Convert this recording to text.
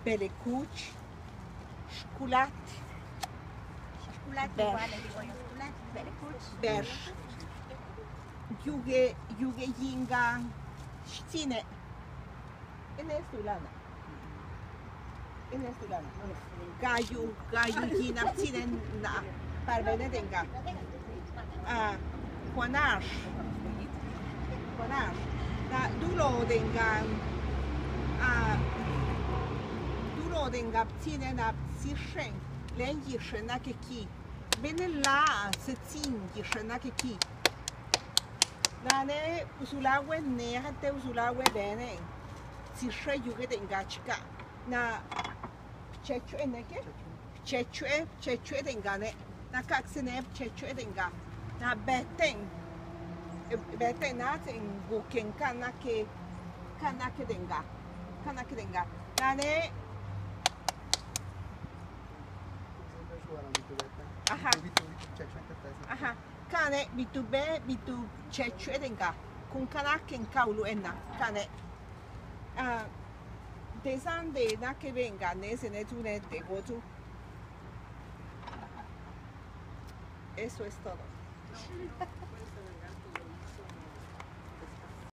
Belekuch, Shkulat, Ber, Yuge Yinga, Stine. En Estulana. Gayu Yina Stine na Parvenedenga. Quanash. Na Dulo Denga. Dulo Denga Stine na Sishen. Len Yishena Keki. Benela Setsin Yishena Keki. Nane Usulawe Nehate Usulawe Bene. Sishe Yuge Dengachka. Na Chechu Eneke? Chechu Dengane. Na Kaxene Chechu Denga. Na Beteng. Betenat in Buken Kanake Denga. Nane. Aha. Cane bitube bitu chechu edenga kun kanaken kaulu enna cane desande na que venga nese netune de gotu. Eso es todo.